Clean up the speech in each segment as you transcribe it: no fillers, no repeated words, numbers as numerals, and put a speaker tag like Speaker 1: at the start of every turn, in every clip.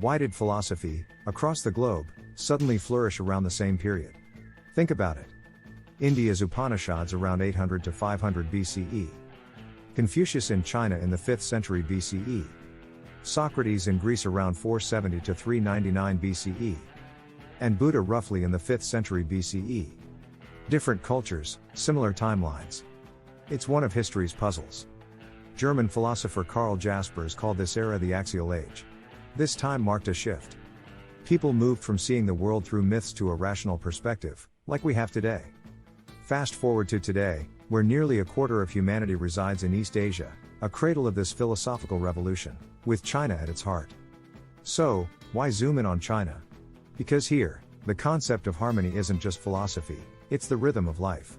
Speaker 1: Why did philosophy, across the globe, suddenly flourish around the same period? Think about it. India's Upanishads around 800 to 500 BCE. Confucius in China in the 5th century BCE. Socrates in Greece around 470 to 399 BCE. And Buddha roughly in the 5th century BCE. Different cultures, similar timelines. It's one of history's puzzles. German philosopher Karl Jaspers called this era the Axial Age. This time marked a shift. People moved from seeing the world through myths to a rational perspective, like we have today. Fast forward to today, where nearly a quarter of humanity resides in East Asia, a cradle of this philosophical revolution, with China at its heart. So, why zoom in on China? Because here, the concept of harmony isn't just philosophy, it's the rhythm of life.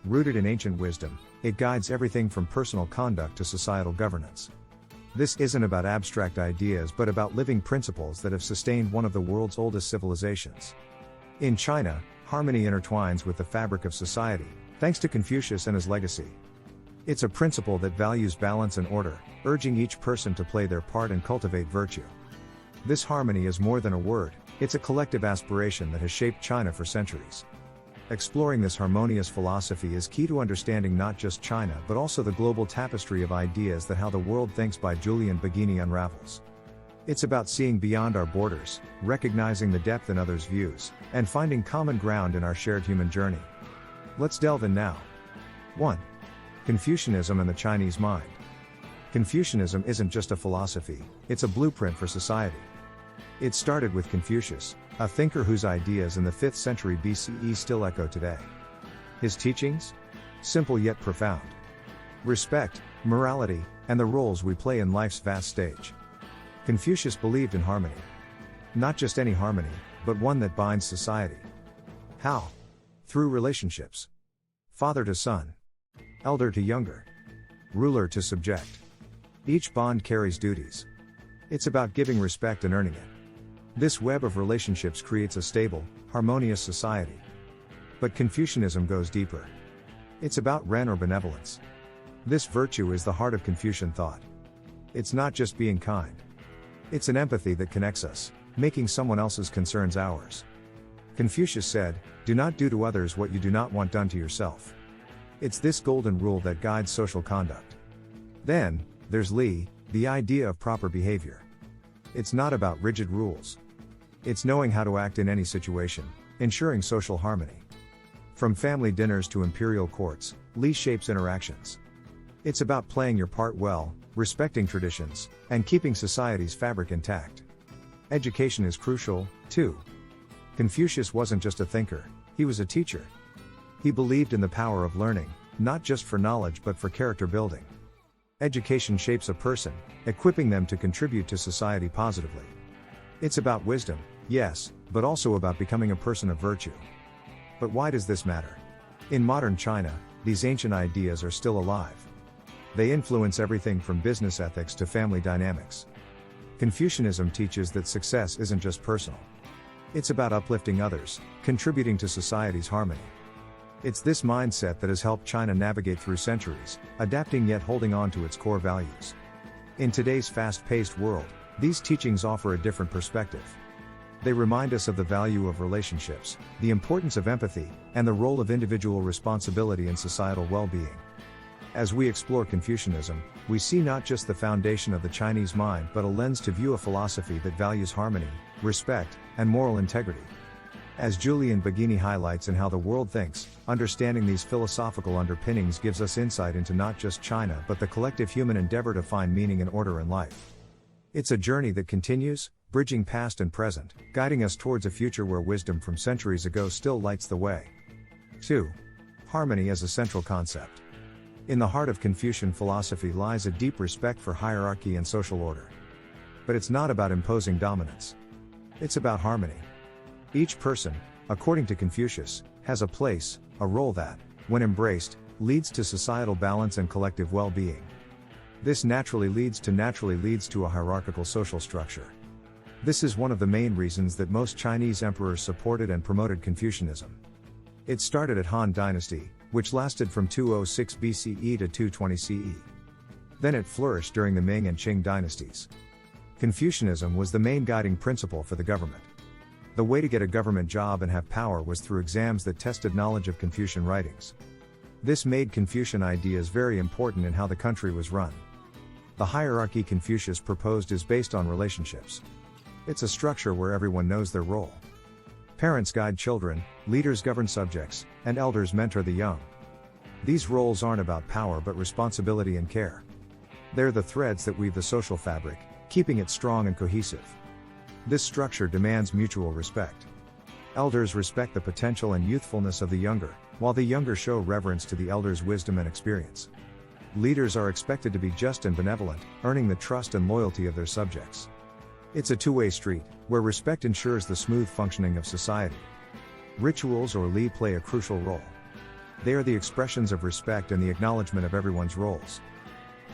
Speaker 1: Rooted in ancient wisdom, it guides everything from personal conduct to societal governance. This isn't about abstract ideas but about living principles that have sustained one of the world's oldest civilizations. In China, harmony intertwines with the fabric of society, thanks to Confucius and his legacy. It's a principle that values balance and order, urging each person to play their part and cultivate virtue. This harmony is more than a word, it's a collective aspiration that has shaped China for centuries. Exploring this harmonious philosophy is key to understanding not just China but also the global tapestry of ideas that How the World Thinks by Julian Baggini unravels. It's about seeing beyond our borders, recognizing the depth in others' views, and finding common ground in our shared human journey. Let's delve in now. 1. Confucianism and the Chinese mind. Confucianism isn't just a philosophy, it's a blueprint for society. It started with Confucius, a thinker whose ideas in the 5th century BCE still echo today. His teachings? Simple yet profound. Respect, morality, and the roles we play in life's vast stage. Confucius believed in harmony. Not just any harmony, but one that binds society. How? Through relationships. Father to son. Elder to younger. Ruler to subject. Each bond carries duties. It's about giving respect and earning it. This web of relationships creates a stable, harmonious society. But Confucianism goes deeper. It's about Ren or benevolence. This virtue is the heart of Confucian thought. It's not just being kind. It's an empathy that connects us, making someone else's concerns ours. Confucius said, "Do not do to others what you do not want done to yourself." It's this golden rule that guides social conduct. Then, there's Li, the idea of proper behavior. It's not about rigid rules. It's knowing how to act in any situation, ensuring social harmony. From family dinners to imperial courts, Li shapes interactions. It's about playing your part well, respecting traditions, and keeping society's fabric intact. Education is crucial, too. Confucius wasn't just a thinker, he was a teacher. He believed in the power of learning, not just for knowledge but for character building. Education shapes a person, equipping them to contribute to society positively. It's about wisdom, yes, but also about becoming a person of virtue. But why does this matter? In modern China, these ancient ideas are still alive. They influence everything from business ethics to family dynamics. Confucianism teaches that success isn't just personal. It's about uplifting others, contributing to society's harmony. It's this mindset that has helped China navigate through centuries, adapting yet holding on to its core values. In today's fast-paced world, these teachings offer a different perspective. They remind us of the value of relationships, the importance of empathy, and the role of individual responsibility in societal well-being. As we explore Confucianism, we see not just the foundation of the Chinese mind but a lens to view a philosophy that values harmony, respect, and moral integrity. As Julian Baggini highlights in How the World Thinks, understanding these philosophical underpinnings gives us insight into not just China but the collective human endeavor to find meaning and order in life. It's a journey that continues, bridging past and present, guiding us towards a future where wisdom from centuries ago still lights the way. 2. Harmony as a central concept. In the heart of Confucian philosophy lies a deep respect for hierarchy and social order. But it's not about imposing dominance. It's about harmony. Each person, according to Confucius, has a place, a role that, when embraced, leads to societal balance and collective well-being. This naturally leads to a hierarchical social structure. This is one of the main reasons that most Chinese emperors supported and promoted Confucianism. It started at Han Dynasty, which lasted from 206 BCE to 220 CE. Then it flourished during the Ming and Qing dynasties. Confucianism was the main guiding principle for the government. The way to get a government job and have power was through exams that tested knowledge of Confucian writings. This made Confucian ideas very important in how the country was run. The hierarchy Confucius proposed is based on relationships. It's a structure where everyone knows their role. Parents guide children, leaders govern subjects, and elders mentor the young. These roles aren't about power but responsibility and care. They're the threads that weave the social fabric, keeping it strong and cohesive. This structure demands mutual respect. Elders respect the potential and youthfulness of the younger, while the younger show reverence to the elders' wisdom and experience. Leaders are expected to be just and benevolent, earning the trust and loyalty of their subjects. It's a two-way street, where respect ensures the smooth functioning of society. Rituals or li play a crucial role. They are the expressions of respect and the acknowledgement of everyone's roles.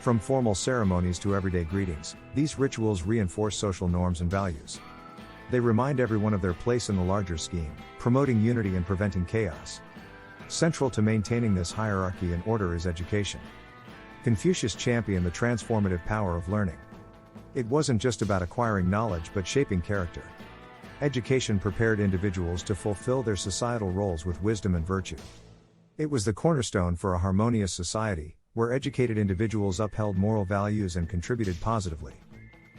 Speaker 1: From formal ceremonies to everyday greetings, these rituals reinforce social norms and values. They remind everyone of their place in the larger scheme, promoting unity and preventing chaos. Central to maintaining this hierarchy and order is education. Confucius championed the transformative power of learning. It wasn't just about acquiring knowledge but shaping character. Education prepared individuals to fulfill their societal roles with wisdom and virtue. It was the cornerstone for a harmonious society, where educated individuals upheld moral values and contributed positively.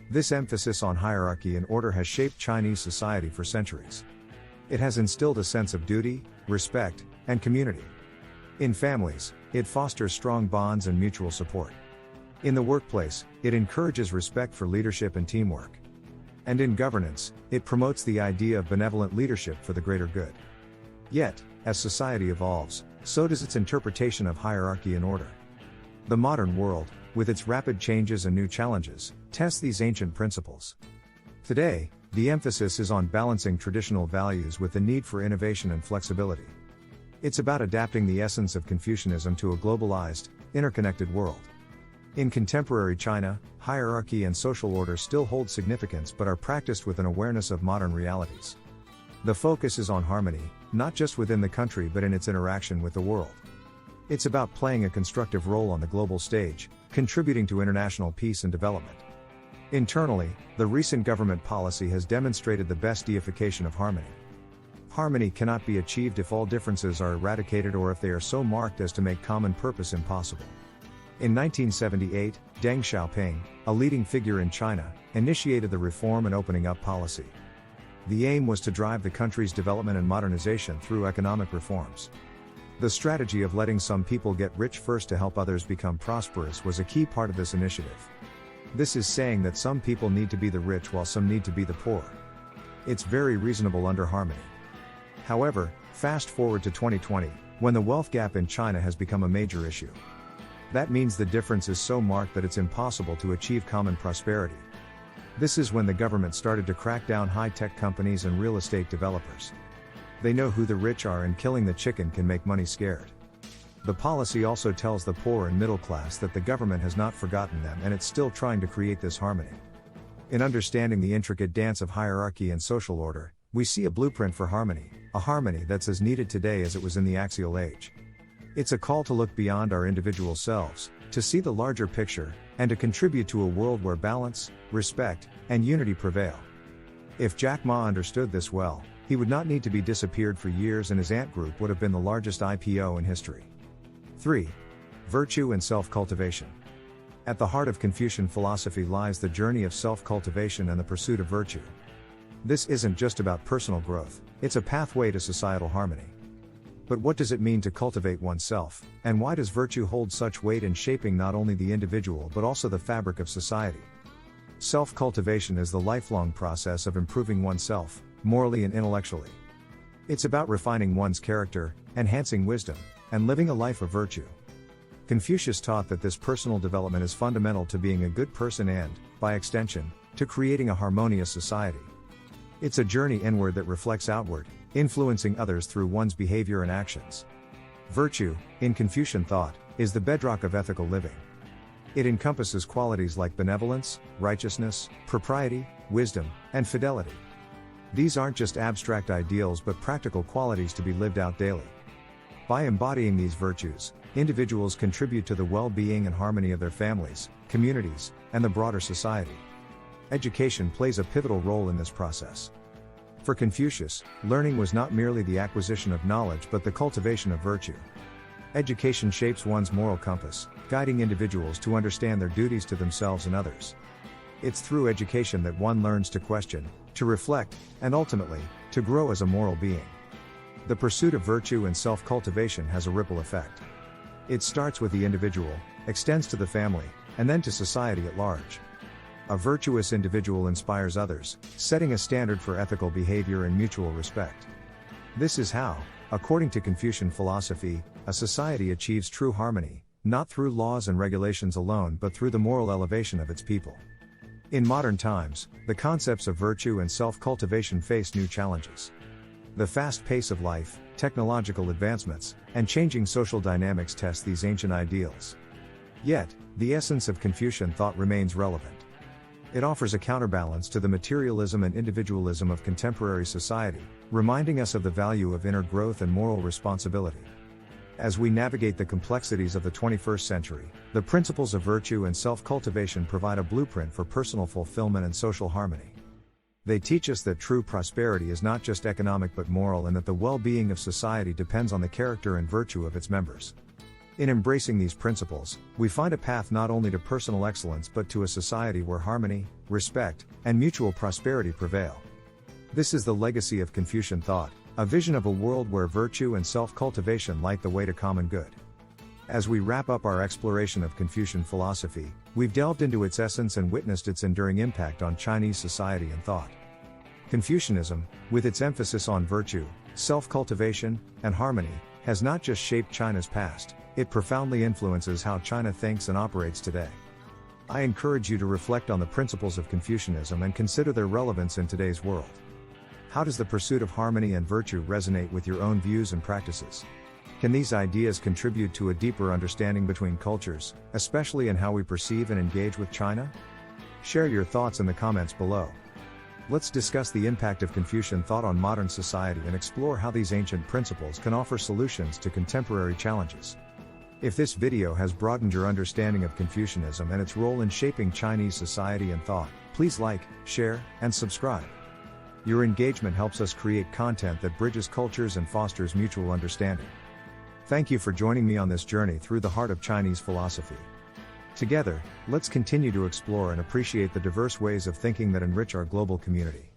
Speaker 1: This emphasis on hierarchy and order has shaped Chinese society for centuries. It has instilled a sense of duty, respect, and community. In families, it fosters strong bonds and mutual support. In the workplace, it encourages respect for leadership and teamwork. And in governance, it promotes the idea of benevolent leadership for the greater good. Yet, as society evolves, so does its interpretation of hierarchy and order. The modern world, with its rapid changes and new challenges, tests these ancient principles. Today, the emphasis is on balancing traditional values with the need for innovation and flexibility. It's about adapting the essence of Confucianism to a globalized, interconnected world. In contemporary China, hierarchy and social order still hold significance but are practiced with an awareness of modern realities. The focus is on harmony, not just within the country but in its interaction with the world. It's about playing a constructive role on the global stage, contributing to international peace and development. Internally, the recent government policy has demonstrated the best deification of harmony. Harmony cannot be achieved if all differences are eradicated or if they are so marked as to make common purpose impossible. In 1978, Deng Xiaoping, a leading figure in China, initiated the reform and opening up policy. The aim was to drive the country's development and modernization through economic reforms. The strategy of letting some people get rich first to help others become prosperous was a key part of this initiative. This is saying that some people need to be the rich while some need to be the poor. It's very reasonable under harmony. However, fast forward to 2020, when the wealth gap in China has become a major issue. That means the difference is so marked that it's impossible to achieve common prosperity. This is when the government started to crack down high-tech companies and real estate developers. They know who the rich are and killing the chicken can make money scared. The policy also tells the poor and middle class that the government has not forgotten them and it's still trying to create this harmony. In understanding the intricate dance of hierarchy and social order, we see a blueprint for harmony, a harmony that's as needed today as it was in the axial age. It's a call to look beyond our individual selves, to see the larger picture, and to contribute to a world where balance, respect, and unity prevail. If Jack Ma understood this well, he would not need to be disappeared for years and his ant group would have been the largest IPO in history. 3. Virtue and self-cultivation. At the heart of Confucian philosophy lies the journey of self-cultivation and the pursuit of virtue. This isn't just about personal growth, it's a pathway to societal harmony. But what does it mean to cultivate oneself, and why does virtue hold such weight in shaping not only the individual but also the fabric of society? Self-cultivation is the lifelong process of improving oneself, morally and intellectually. It's about refining one's character, enhancing wisdom, and living a life of virtue. Confucius taught that this personal development is fundamental to being a good person and, by extension, to creating a harmonious society. It's a journey inward that reflects outward, influencing others through one's behavior and actions. Virtue, in Confucian thought, is the bedrock of ethical living. It encompasses qualities like benevolence, righteousness, propriety, wisdom, and fidelity. These aren't just abstract ideals but practical qualities to be lived out daily. By embodying these virtues, individuals contribute to the well-being and harmony of their families, communities, and the broader society. Education plays a pivotal role in this process. For Confucius, learning was not merely the acquisition of knowledge but the cultivation of virtue. Education shapes one's moral compass, guiding individuals to understand their duties to themselves and others. It's through education that one learns to question, to reflect, and ultimately, to grow as a moral being. The pursuit of virtue and self-cultivation has a ripple effect. It starts with the individual, extends to the family, and then to society at large. A virtuous individual inspires others, setting a standard for ethical behavior and mutual respect. This is how, according to Confucian philosophy, a society achieves true harmony, not through laws and regulations alone but through the moral elevation of its people. In modern times, the concepts of virtue and self-cultivation face new challenges. The fast pace of life, technological advancements, and changing social dynamics test these ancient ideals. Yet, the essence of Confucian thought remains relevant. It offers a counterbalance to the materialism and individualism of contemporary society, reminding us of the value of inner growth and moral responsibility. As we navigate the complexities of the 21st century, the principles of virtue and self-cultivation provide a blueprint for personal fulfillment and social harmony. They teach us that true prosperity is not just economic but moral, and that the well-being of society depends on the character and virtue of its members. In embracing these principles, we find a path not only to personal excellence but to a society where harmony, respect, and mutual prosperity prevail. This is the legacy of Confucian thought, a vision of a world where virtue and self-cultivation light the way to common good. As we wrap up our exploration of Confucian philosophy, we've delved into its essence and witnessed its enduring impact on Chinese society and thought. Confucianism, with its emphasis on virtue, self-cultivation, and harmony, has not just shaped China's past, it profoundly influences how China thinks and operates today. I encourage you to reflect on the principles of Confucianism and consider their relevance in today's world. How does the pursuit of harmony and virtue resonate with your own views and practices? Can these ideas contribute to a deeper understanding between cultures, especially in how we perceive and engage with China? Share your thoughts in the comments below. Let's discuss the impact of Confucian thought on modern society and explore how these ancient principles can offer solutions to contemporary challenges. If this video has broadened your understanding of Confucianism and its role in shaping Chinese society and thought, please like, share, and subscribe. Your engagement helps us create content that bridges cultures and fosters mutual understanding. Thank you for joining me on this journey through the heart of Chinese philosophy. Together, let's continue to explore and appreciate the diverse ways of thinking that enrich our global community.